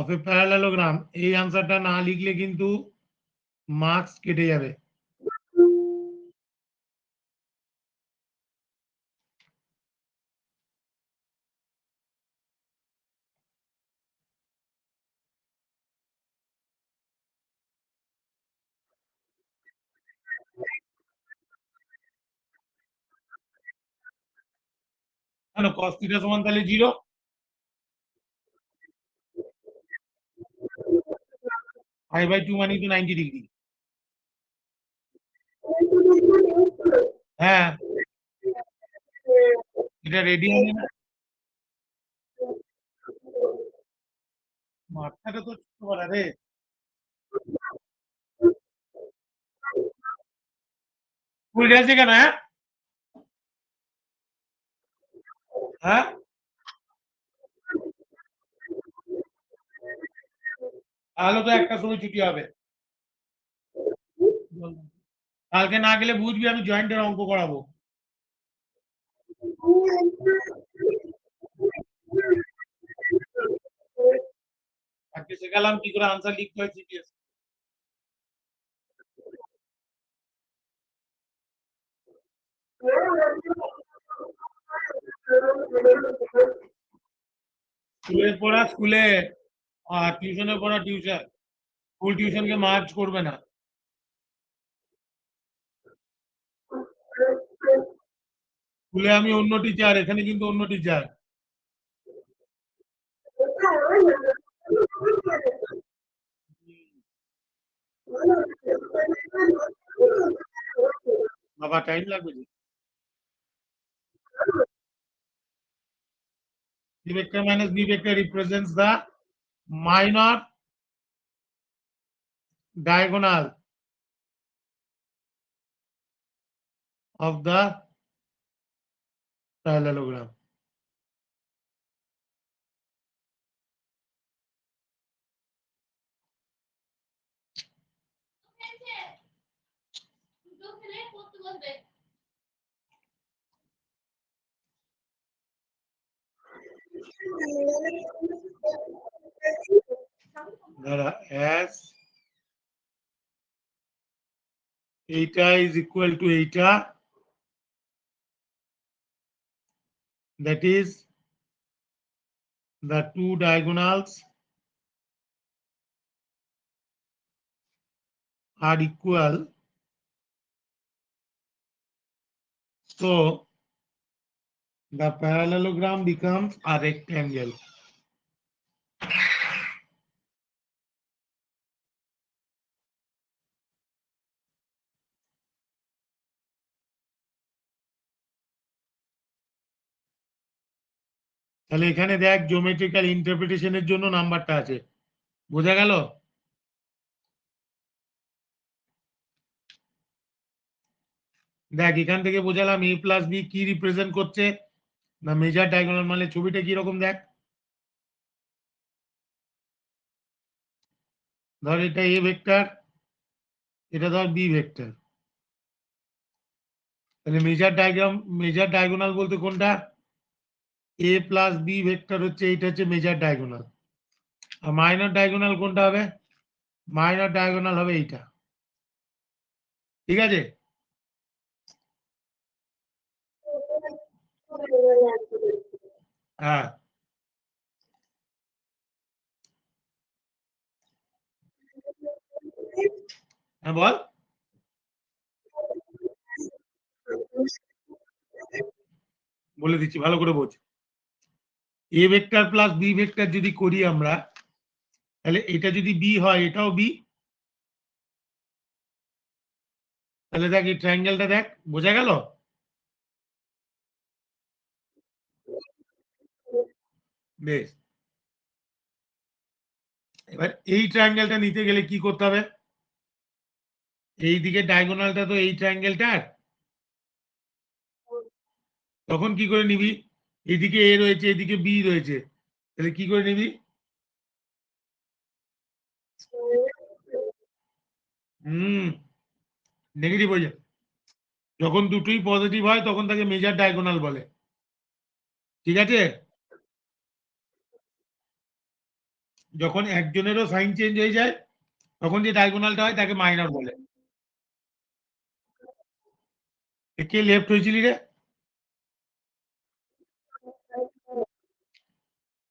Of A parallelogram, এই আনসারটা না লিখলে কিন্তু মার্কস কেটে যাবে। কেন cos থিটা সমান তাহলে 0? I/2 মানেই তো 90 ডিগ্রি। হ্যাঁ, এটা রেডিয়ানে না? মাথাটা তো ছোট করা রে। উল্টে আছে কেন? হ্যাঁ, হ্যাঁ, তাহলে তো একটা সময় ছুটি হবে। কালকে না গেলে বুঝবি আমি জয়েন্টের অঙ্ক করাবো। আজকে শেখালাম কি করে আনসার লিখতে হয় জিপিএস। স্কুলের পড়া স্কুলে, আর টিউশনের পড়া টিউশন। স্কুল টিউশনকে মার্চ করবে না। স্কুলে আমি অন্য টিচার, এখানে কিন্তু অন্য টিচার। বাবা টাইম লাগবে যে। A vector minus B vector represents the minor diagonal of the parallelogram. As eta is equal to eta, that is the two diagonals are equal, so the parallelogram becomes a rectangle. তাহলে এখানে দেখ geometrical ইন্টারপ্রিটেশনের জন্য নাম্বারটা আছে, বোঝা গেল? দেখ এখান থেকে বোঝালাম a প্লাস বি কি রিপ্রেজেন্ট করছে না মেজর ডায়াগোনাল, মানে ছবিটা কি রকম দেখ। ধর এটা এ ভেক্টর, এটা ধর বি ভেক্টর, তাহলে মেজর ডায়াগোনাল বলতে কোনটা? এ প্লাস বি ভেক্টর হচ্ছে এইটা, হচ্ছে মেজর ডায়াগোনাল। আর মাইনর ডায়াগোনাল কোনটা হবে? মাইনর ডায়াগোনাল হবে এইটা। ঠিক আছে? হ্যাঁ, হ্যাঁ বল। বলে দিচ্ছি ভালো করে বোঝ। A vector plus B vector যদি করি আমরা, তাহলে এটা যদি বি হয় এটাও বি। তাহলে দেখ এই ট্রায়াঙ্গেলটা দেখ, বোঝা গেল? বেশ, এবার এই ট্রায়াঙ্গেলটা নিতে গেলে কি করতে হবে? এই দিকে ডায়াগোনালটা তো এই ট্রায়াঙ্গেলটার, তখন কি করে নিবি? এইদিকে এ রয়েছে, এদিকে বি রয়েছে, তাহলে কি করে নিবি? হুম, নেগেটিভ হয়ে যায়। যখন দুটোই পজিটিভ হয় তখন তাকে মেজর ডায়াগোনাল বলে। ঠিক আছে? যখন একজনেরও সাইন চেঞ্জ হয়ে যায় তখন যে ডায়াগোনালটা হয় তাকে মাইনর বলে। কে লেফট হয়েছিলি রে?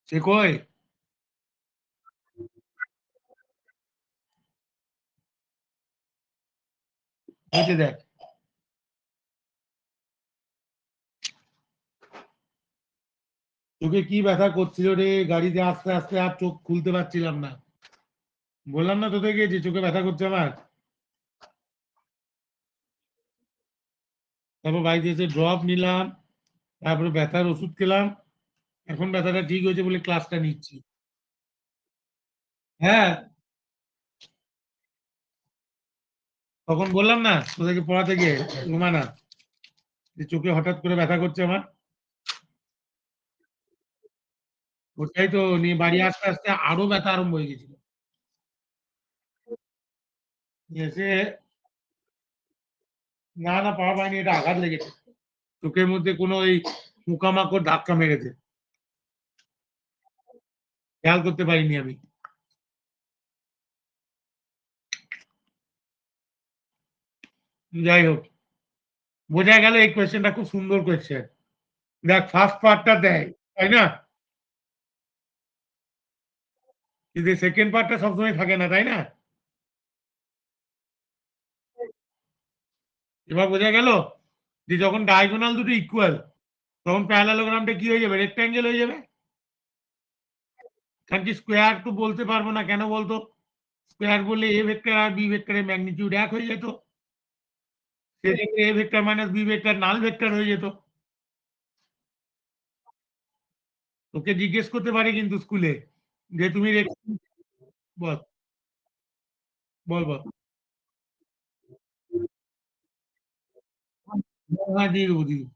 সে কই? হয়েছে দেখ। তোকে কি ব্যথা করছিল রে গাড়িতে আস্তে আস্তে আর চোখ খুলতে পারছিলাম না। বললাম না তোদেরকে যে চোখে ব্যথা করছে আমার। তারপর বাড়িতে এসে ড্রপ নিলাম, তারপরে ব্যথার ওষুধ খেলাম। এখন ব্যথাটা ঠিক হয়েছে বলে ক্লাসটা নিচ্ছি। হ্যাঁ, তখন বললাম না তোদেরকে পড়াতে গিয়ে রুমানা যে চোখে হঠাৎ করে ব্যথা করছে আমার। ওটাই তো নিয়ে বাড়ি আসতে আসতে আরো ব্যথা আরম্ভ হয়ে গেছিল। এসে না না পাওয়া পাইনি, এটা আঘাত লেগেছে। চোখের মধ্যে কোনো ওই পোকামাকড় ধাক্কা মেরেছে, খেয়াল করতে পারিনি আমি। যাই হোক, বোঝা গেল এই কোয়েশ্চেনটা খুব সুন্দর কোয়েশ্চেন। দেখ ফার্স্ট পার্টটা দেয়, তাই না? কিন্তু সেকেন্ড পার্টটা সবসময় থাকে না, তাই না? এবার বোঝা গেল যে যখন ডায়াগোনাল দুটো ইকুয়াল তখন প্যারালালোগ্রামটা কি হয়ে যাবে? রেক্ট্যাঙ্গেল হয়ে যাবে। কারণ কি স্কোয়ার তো বলতে পারবো না, কেন বলতো? স্কোয়ার বললে এ ভেক্টর আর বি ভেক্টরের ম্যাগনিটিউড এক হয়ে যেত। সেক্ষেত্রে A vector minus B vector null vector হয়ে যেত। তোকে জিজ্ঞেস করতে পারে কিন্তু স্কুলে যে তুমি বল বল বল। হ্যাঁ দিয়ে দেবো দিয়ে দেবো।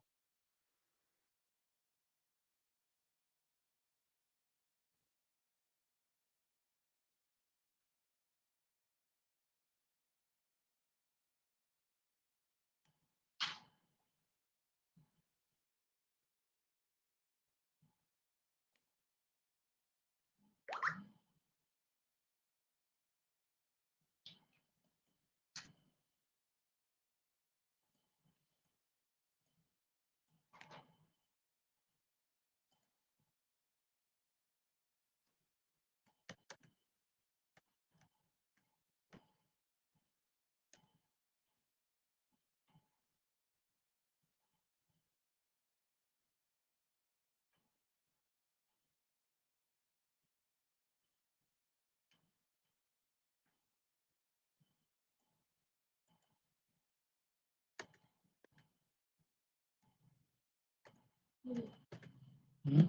হুম,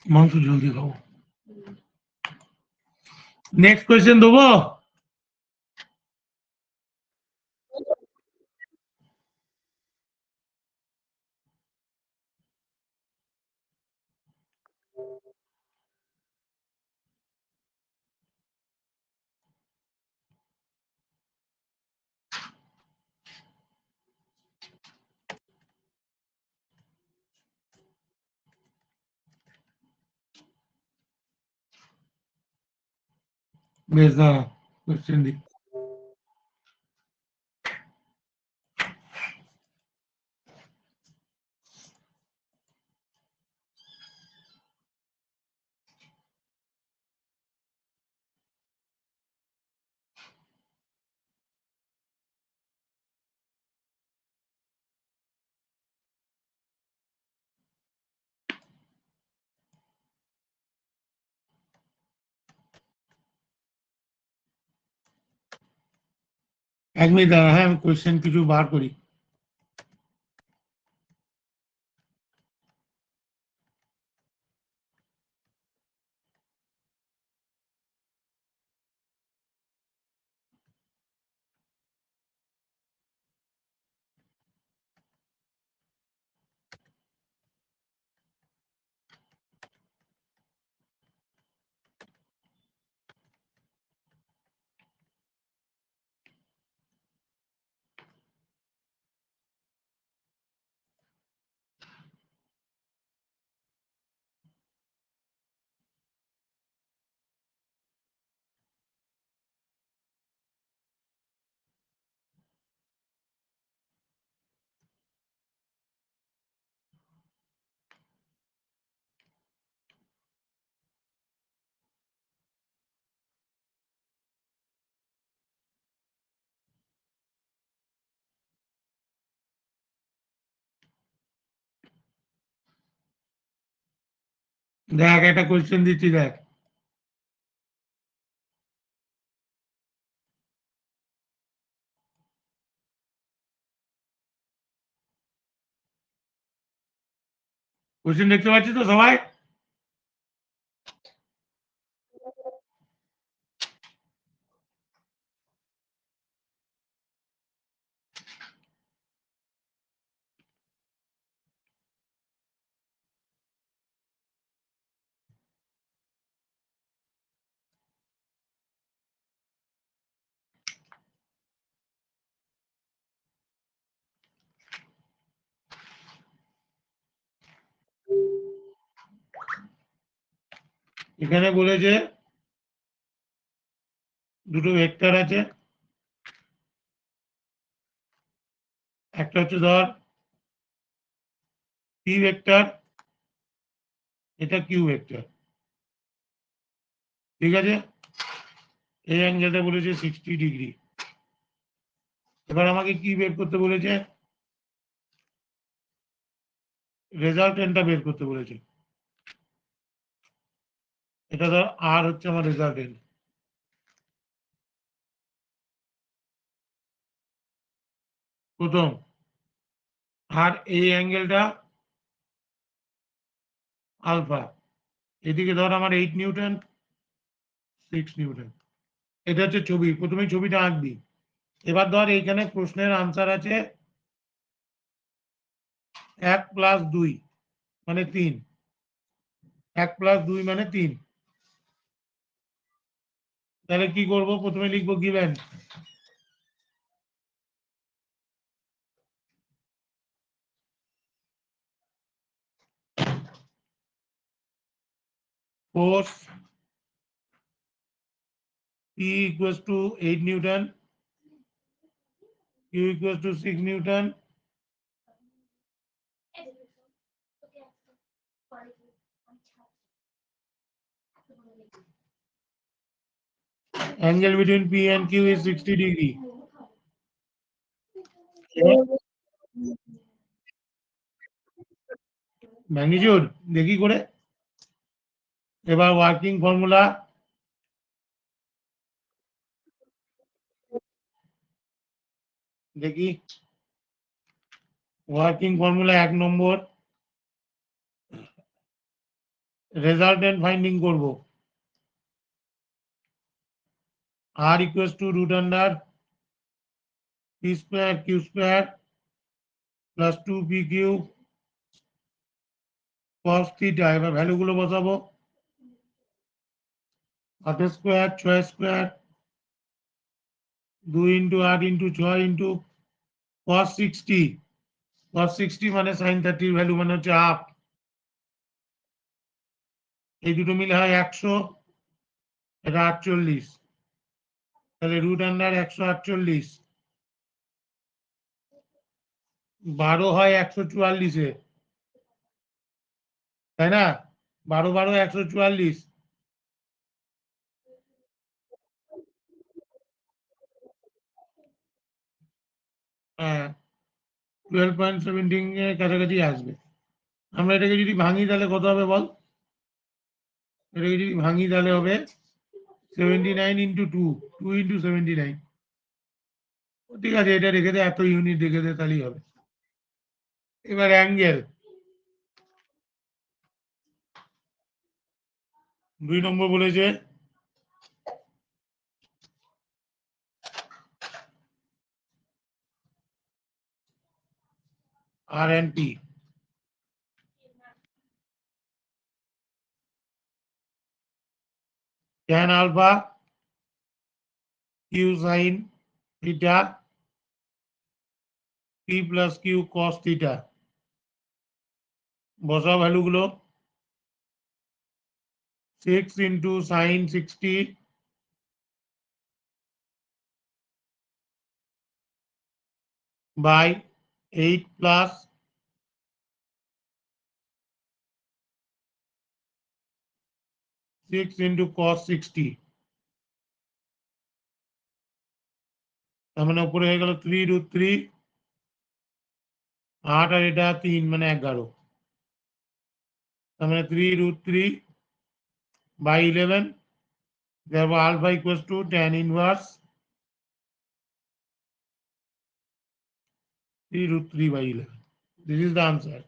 মাংস জলদি খাবো। নেক্সট কোয়েশ্চেন দেবো। বেশ দাঁড়া, কোয়েশ্চেন দি। এক মিনিট দাঁড়া, হ্যাঁ আমি কোয়েশ্চেন কিছু বার করি। দেখ একটা কোয়েশ্চেন দিচ্ছি, দেখ কোয়েশ্চেন দেখতে পাচ্ছি তো সবাই? এখানে বলেছে দুটো ভেক্টর আছে, একটা হচ্ছে ধর পি ভেক্টর, এটা কিউ ভেক্টর, ঠিক আছে? এই অ্যাঙ্গেলটা বলেছে 60 ডিগ্রি। এবার আমাকে কি বের করতে বলেছে? রেজাল্টেন্টটা বের করতে বলেছে। এটা ধর আর হচ্ছে আমার রেজাল্টেন্ট। প্রথম, আর এই অ্যাঙ্গেলটা আলফা, এদিকে ধর আমার 8 নিউটন, 6 নিউটন। এটা হচ্ছে ছবি, প্রথমে ছবিটা আঁকবি। এবার ধর এইখানে প্রশ্নের আনসার আছে 1 + 2 মানে 3, 1 + 2 মানে 3। তাহলে কি করব? প্রথমে লিখবো given force P = 8 Newton, Q = 6 Newton, angle between P and Q is 60 degree. Magnitude দেখি করে। এবার ওয়ার্কিং ফর্মুলা, দেখি ওয়ার্কিং ফর্মুলা 1 নম্বর, রেজাল্টেন্ট ফাইন্ডিং করব। R = √P²Q² + 2PQ cos θ। এবার ভ্যালুগুলো বসাবো। 8² 6² 2 × 8 × 6 × cos 60, cos 60 মানে sin 30 ভ্যালু মানে হচ্ছে হাফ। এই দুটো মিলে হয় 100, এটা 48, তাহলে √148, 12 হয় 144-এ, তাই না? 12 12 144। হ্যাঁ, 12.17 এর কাছাকাছি আসবে। আমরা এটাকে যদি ভাঙি তাহলে কত হবে বল? এটাকে যদি ভাঙি তাহলে হবে 79 × 2, 2 × 79। ঠিক আছে, এটা রেখে দে, এত ইউনিট রেখে দে, তাহলেই হবে। এবার অ্যাঙ্গেল 2 নম্বর বলেছে R and P। tan alpha Q sin theta P + Q cos theta। বসাও ভ্যালুগুলো। 6 × sin 60 by 8 plus 6 × cos 60, তার মানে উপরে হয়ে গেল 3√3, 8 আর এটা 3 মানে 11। তার মানে 3√3 by 11, therefore alpha equals to tan inverse 3√3 by 11. This is the answer.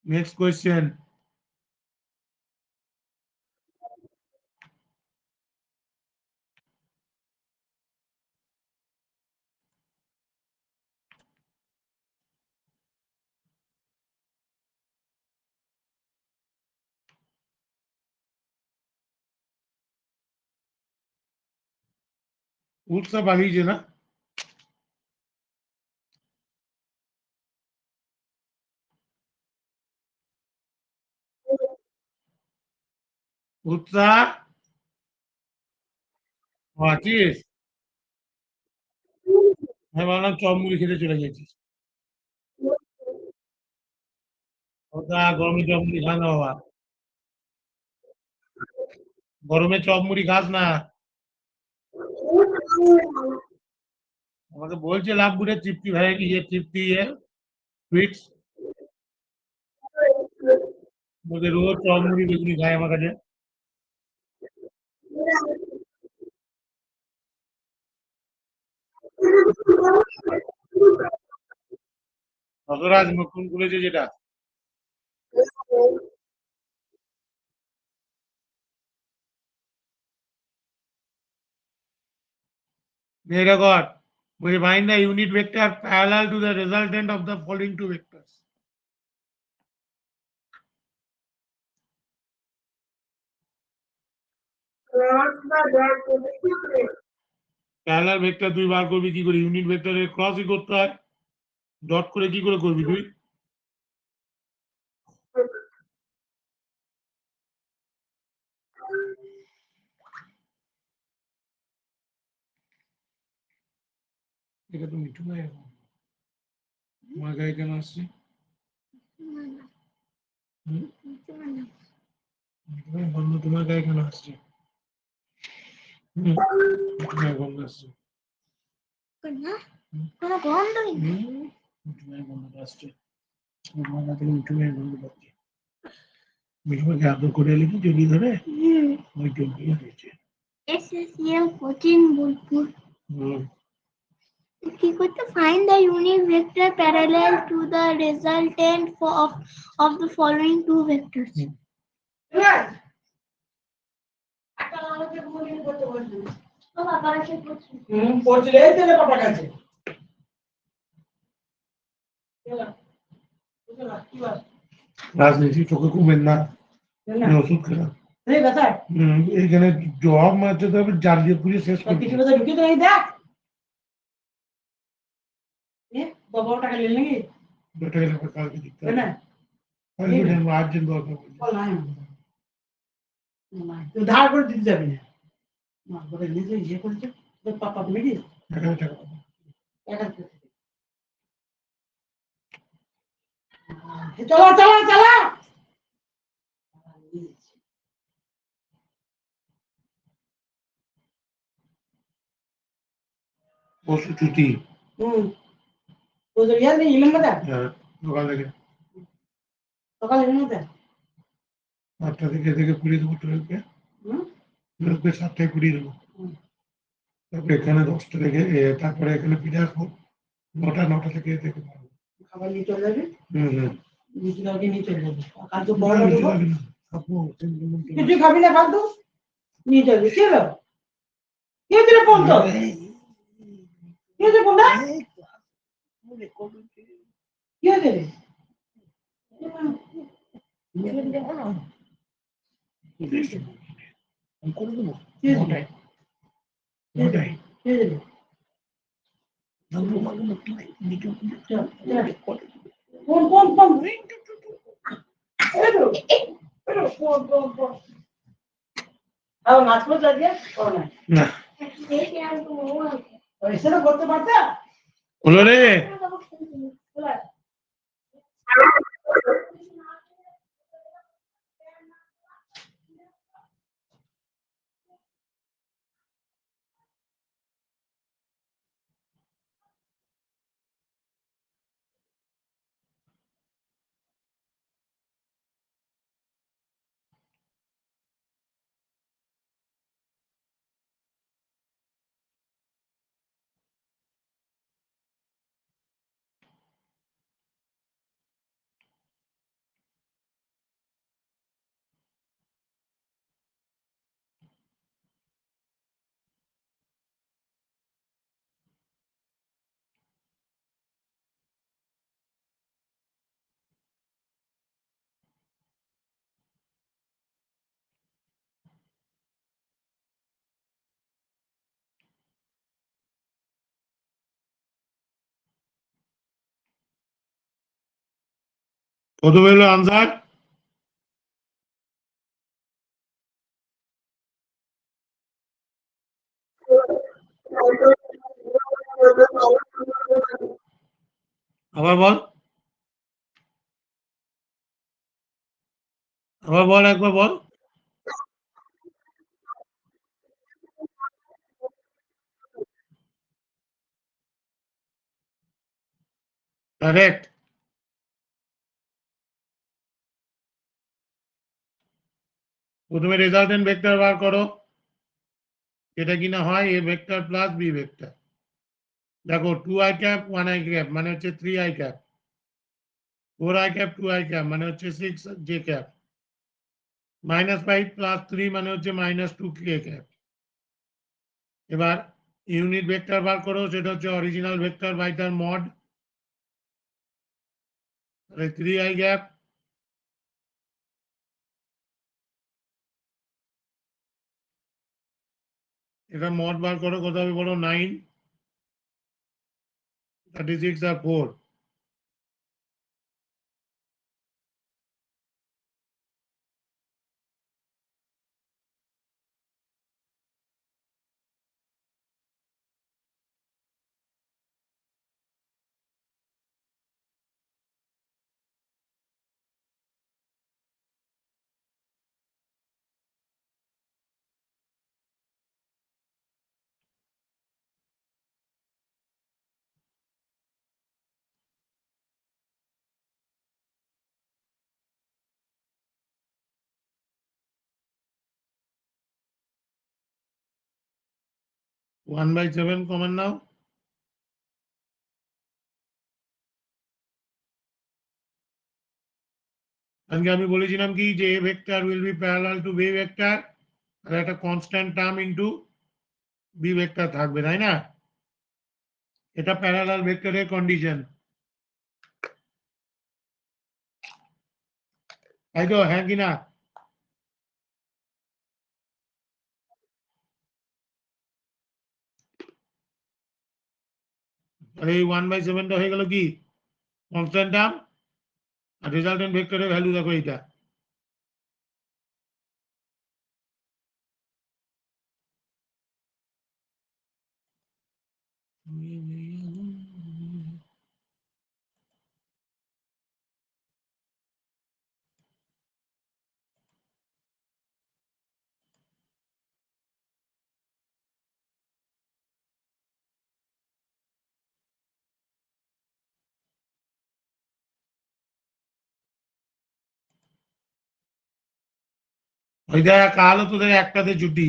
Next question. उत्सा पाली जे ना उत्सा আছিস হ্যাঁ ভাবলাম চপ মুড়ি খেতে চলে গেছিস ওটা গরমে চপ মুড়ি খাস না বাবা গরমে চপ মুড়ি খাস না আমাকে বলছে লাভপুরের তৃপ্তি ভাই কি ये তৃপ্তি है स्वीट्स বলছে রোজ চপ মুড়ি বেগুনি খায় আমার কাছে রসরাজ নতুন খুলেছে যেটা এই record we find the unit vector parallel to the resultant of the following two vectors. Parallel vector তুই বার করবি কি করে ইউনিট ভেক্টরের ক্রসই করতে হয় ডট করে কি করে করবি তুই এটা তো মিঠু ভাই তোমার গায়ে কেন আসছে বন্ধ তোমার গায়ে কেন আসছে মিঠু ভাই বন্ধ আসছে কোনো গন্ধই নেই মিঠু ভাই বন্ধ আসছে তোমার গা থেকে মিঠু ভাই বন্ধ পাচ্ছে মিঠু ভাইকে আদর করে এলে কি জড়িয়ে ধরে ওই জড়িয়ে হয়েছে SSL coaching Bolpur. If you could find the unit vector parallel to the resultant of the following two vectors. রাজনীতি চোখে ঘুমেন না ওষুধ খেলাম এখানে জব মারতে তবে জাল দিয়ে পুড়িয়ে শেষ করে কিছু কথা ঢুকে তো এই দেখ বাবা টাকা নিলেন নাকি বেটা গেলে কালকে দিতে হবে না কালকে দেবো আর্জেন্ট দরকার তুই ধার করে দিতে যাবি না মা করে নিজে ইয়ে করেছে তোর পাপা তুমি কি টাকা টাকা টাকা চলা চলা চলা পশু ছুটি তোদের ইয়ার নেই ইলেন মাতা সকাল থেকে সকালে ইলেন মাতা 8টা থেকে পুড়িয়ে দেবো টুয়েলভকে টুয়েলভকে 7টায় পুড়িয়ে দেবো তারপরে এখানে 10টা থেকে তারপরে এখানে ফিরে আসবো 9টা থেকে থেকে খাবার নিয়ে চলে যাবি নিচে কাউকে নিয়ে চলে যাবি কাল তো বড় কিছু খাবি না ফালতু নিয়ে যাবি কি হলো কি হয়েছিল ফোন তো কি হয়েছে ফোনটা কি হয়েছে করতে পারতা হলো রে কত হলো আনসার? আবার বল, আবার বল, একবার বল। কারেক্ট। প্রথমে রেজাল্টেন্ট ভেক্টর বার করো, এটা কিনা হয় A vector plus B vector. দেখো 2i ক্যাপ 1i ক্যাপ মানে হচ্ছে 3i cap, 4i cap 2i cap মানে হচ্ছে 6j ক্যাপ, -5 প্লাস 3 মানে হচ্ছে -2k ক্যাপ। এবার ইউনিট ভেক্টর বার করো, সেটা হচ্ছে অরিজিনাল ভেক্টর বাই তার মড, 3i ক্যাপ এটা মড বার করো, কত হবে বলো? 9, 36 আর 4। ওয়ান বাই সেভেন কমন নাও। আজকে আমি বলেছিলাম কি যে A vector will be parallel to B vector, আর একটা constant term into B vector থাকবে, তাই না? এটা প্যারালাল ভেক্টরের কন্ডিশন, তাই তো? হ্যাঁ কি না? আর এই 1/7টা হয়ে গেল কি কনস্ট্যান্ট টার্ম, আর রেজাল্টেন্ট ভেক্টরের ভ্যালু দেখো এইটা। ওই দেখ কাল তোদের একটাতে ছুটি।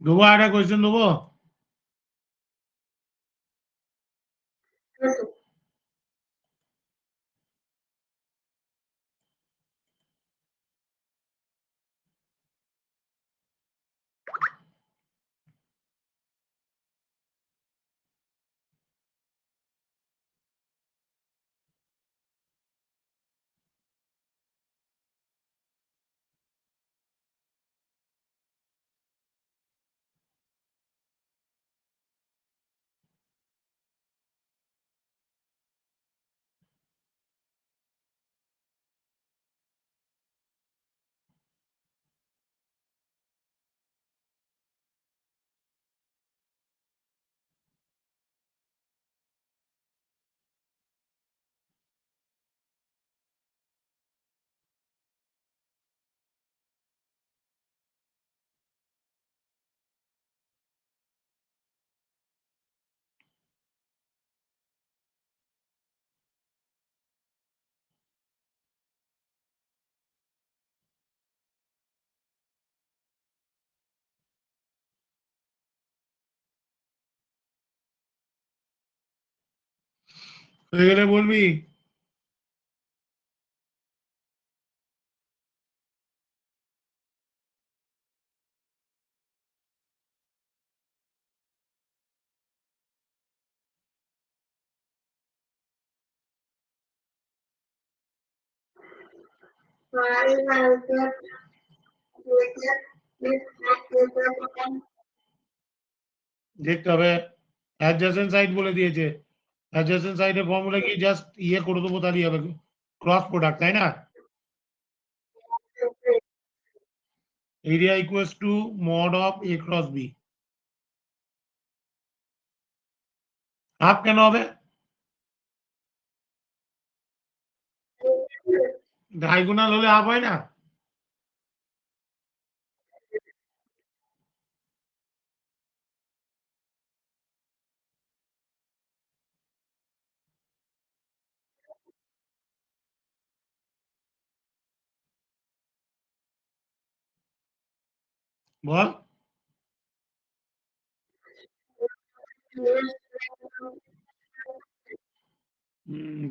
দেবো আর একটা কোয়েশ্চেন দেবো। হয়ে গেলে বলবি। দেখতে হবে অ্যাডজেসেন্ট সাইড বলে দিয়েছে। অ্যাডজেসেন্ট সাইডের ফর্মুলা কি জাস্ট ইয়ে করে দেবো তাহলেই হবে, ক্রস প্রোডাক্ট, তাই না? Area equals to mod of A cross B. Half কেন হবে? ডায়াগোনাল হলে হাফ হয় না? বল।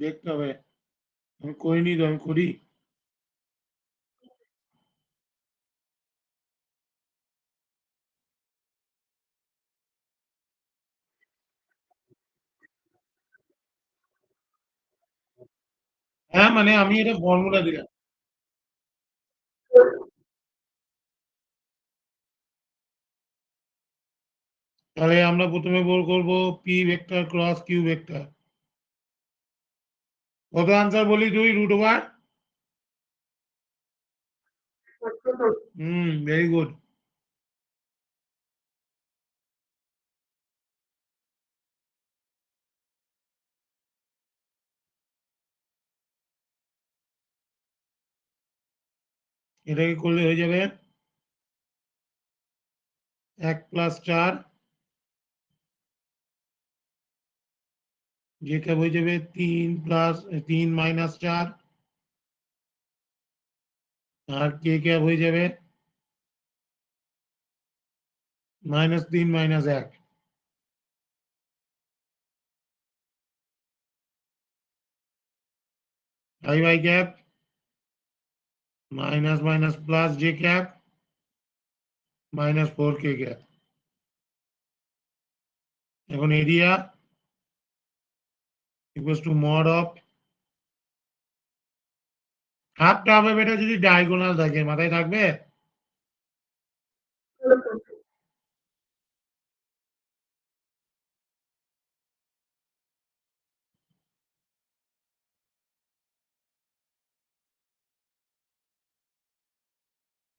দেখতে হবে, আমি করিনি তো, আমি করি। হ্যাঁ মানে আমি এটা ফর্মুলা দিলাম। তাহলে আমরা প্রথমে বল করবো P vector cross Q vector. কত আনসার বলি তুই? Root over. Very good. এটাকে করলে হয়ে যাবে 1+4, যেটা হয়ে যাবে 3+3 - 4, আর কে ক্যাব হয়ে যাবে -3 - 1। I y cap minus minus plus J cap -4 K cap. এখন area equals to mod of, হাফটা হবে বেটা যদি ডায়াগোনাল থাকে, মাথায় থাকবে।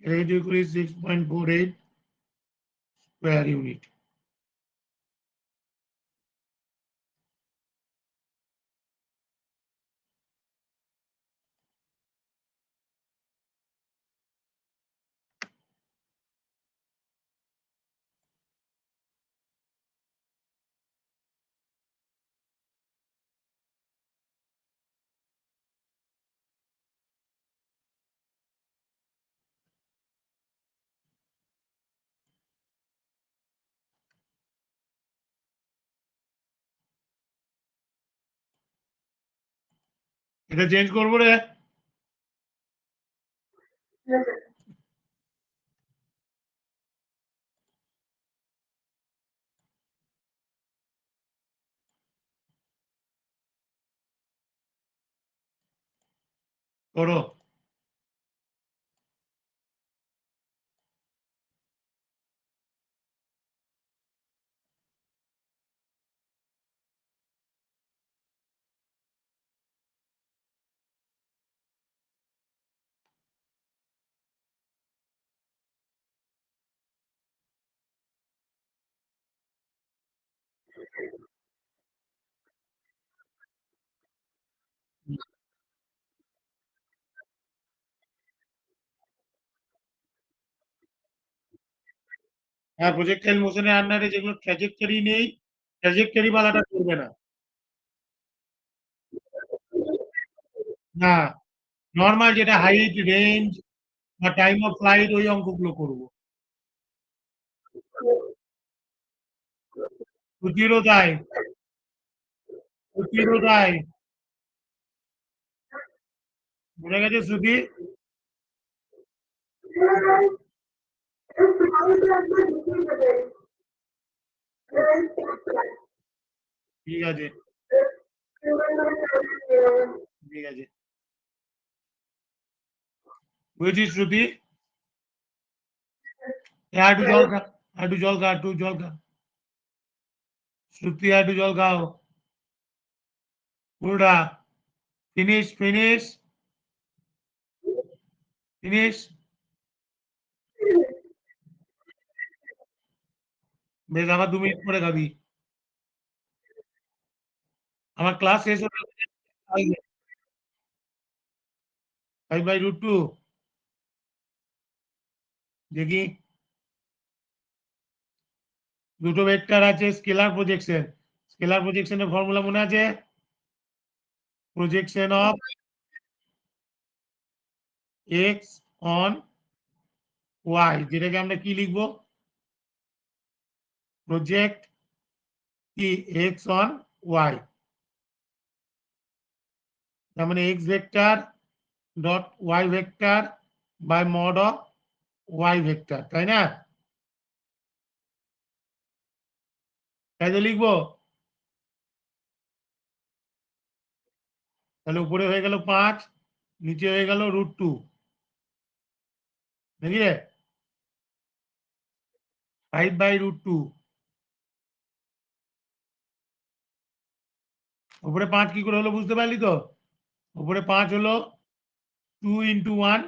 এটা যদি করি 6.48 স্কোয়ার ইউনিট। এটা চেঞ্জ করবো রে। করো। হ্যাঁ, প্রজেক্টাইল মোশনের আন্ডারে যেগুলো ট্র্যাজেক্টরি নেই, ট্র্যাজেক্টরি বালাটা করবে না। না, নরমাল যেটা হাইট, রেঞ্জ বা টাইম অফ ফ্লাইট ওই অঙ্কগুলো করবো। শ্রুতিরও তাই, শ্রুতিরও তাই। বুঝে গেছে শ্রুতি? ঠিক আছে, ঠিক আছে। বুঝেছিস শ্রুতি? একটু জল খা, একটু জল খা, একটু জল খা। শ্রুতি একটু জল খাও। পুরোটা ফিনিশ, ফিনিশ, ফিনিশ। বেশ, আবার 2 মিনিট পরে খাবি। আমার ক্লাস শেষ হলে 5/√2 দেখি। দুটো ভেক্টর আছে, স্কেলার প্রজেকশন। স্কেলার প্রজেকশনের ফর্মুলা মনে আছে? Projection of X on Y, যেটাকে আমরা কি লিখবো? প্রজেক্ট কি এক্স অন ওয়াই, তার মানে X vector dot Y vector by mod of Y vector, তাই না? তাই তো লিখবো। তাহলে উপরে হয়ে গেল 5, নিচে হয়ে গেল √2, নাকি রে? 5/√2। উপরে 5 কি করে হলো বুঝতে পারলি তো? উপরে 5 হলো 2 × 1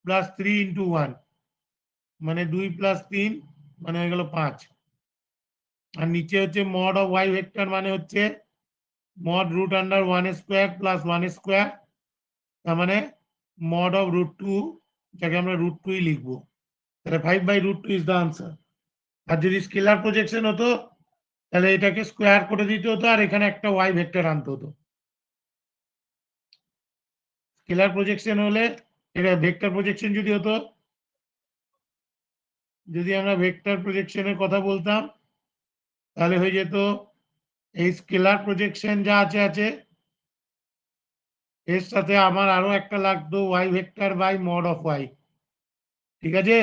প্লাস 3 × 1, মানে 2 + 3, মানে হয়ে গেল 5। আর নিচে হচ্ছে মড অফ ওয়াই ভেক্টর, মানে হচ্ছে মড √1² প্লাস 1², তার মানে মড অফ √2, যাকে আমরা √2 লিখবো। তাহলে 5/√2 ইজ দ্য আনসার। আর যদি স্কেলার প্রজেকশন হতো তাহলে এটাকে স্কোয়ার করে দিতে হতো আর এখানে একটা ওয়াই ভেক্টর আনতে হতো। স্কেলার প্রজেকশন হলে, এটা ভেক্টর প্রজেকশন যদি হতো, যদি আমরা ভেক্টর প্রজেকশনের কথা বলতাম তাহলে হয়ে যেত এই স্কেলার প্রজেকশন যা আছে আছে, এর সাথে আমার আরো একটা লাগতো Y vector by mod of Y. ঠিক আছে?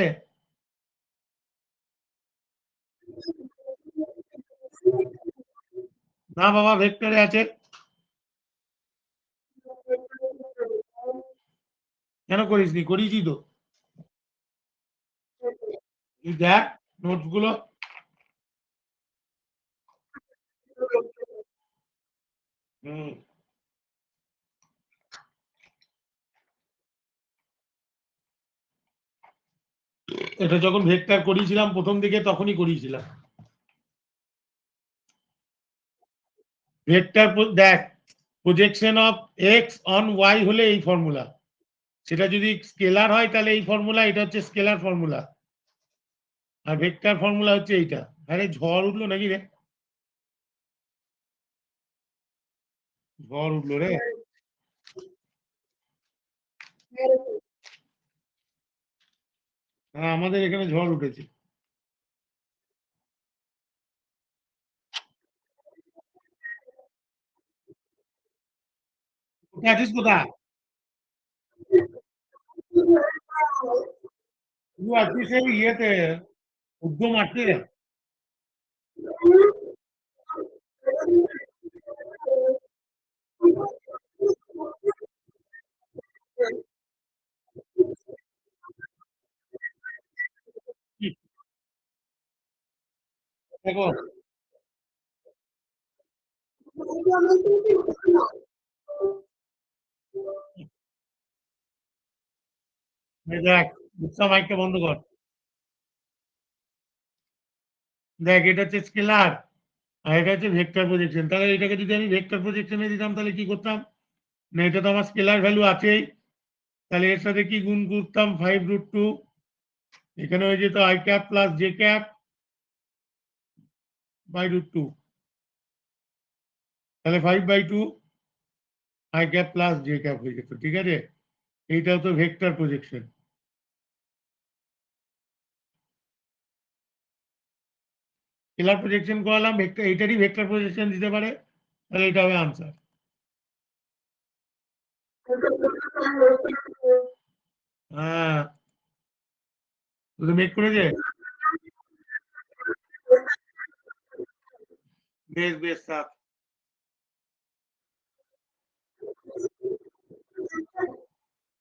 না বাবা, ভেক্টরে আছে। কেন করিসনি? করিসই তো। তুই দেখ নোটস গুলো। হুম। এটা যখন ভেক্টর করিয়েছিলাম প্রথম দিকে তখনই করিয়েছিলাম। ভেক্টর দেখ, projection of X on Y হলে এই ফর্মুলা, সেটা যদি স্কেলার হয় তাহলে এই ফর্মুলা, এটা হচ্ছে স্কেলার ফর্মুলা, আর ভেক্টর ফর্মুলা হচ্ছে এইটা। আরে ঝড় উঠলো নাকি রে? ঝড় উঠলো রে। হ্যাঁ, আমাদের এখানে ঝড় উঠেছে। কোথায় আছিস? কোথায় তুই আছিস? এই ইয়েতে, উদ্যম মাঠে। দেখো, এই দেখ, বুঝছা, মাইকটা বন্ধ কর। দেখ, এটা হচ্ছে স্কেলার আর এটা হচ্ছে ভেক্টর প্রজেকশন। তাহলে এটাকে যদি আমি ভেক্টর প্রজেকশনে দিতাম তাহলে কি করতাম? না, এটা তো আমার স্কেলার ভ্যালু আছেই, তাহলে এর সাথে কি গুণ করতাম? 5√2। এখানে হয়ে যেত i cap plus j cap by √2, তাহলে 5/2 i cap plus j cap হয়ে যেত। ঠিক আছে? এইটাও তো ভেক্টর প্রজেকশন। স্কেলার প্রজেকশন করালাম, ভেক্টর, এইটারই ভেক্টর প্রজেকশন দিতে পারে, তাহলে এটা হবে আনসার। হ্যাঁ তুই মেক করেছে বেশ বেশ থাক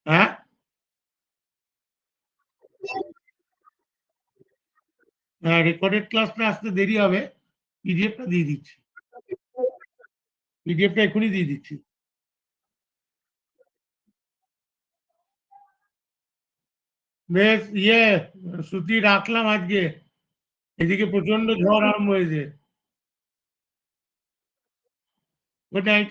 হ্যাঁ হ্যাঁ রেকর্ডেড ক্লাসটা আসতে দেরি হবে পিডিএফটা দিয়ে দিচ্ছি পিডিএফটা এখনই দিয়ে দিচ্ছি বেশ শ্রুতি রাখলাম আজকে এদিকে প্রচন্ড ঝড় আরম্ভ হয়েছে গুড নাইট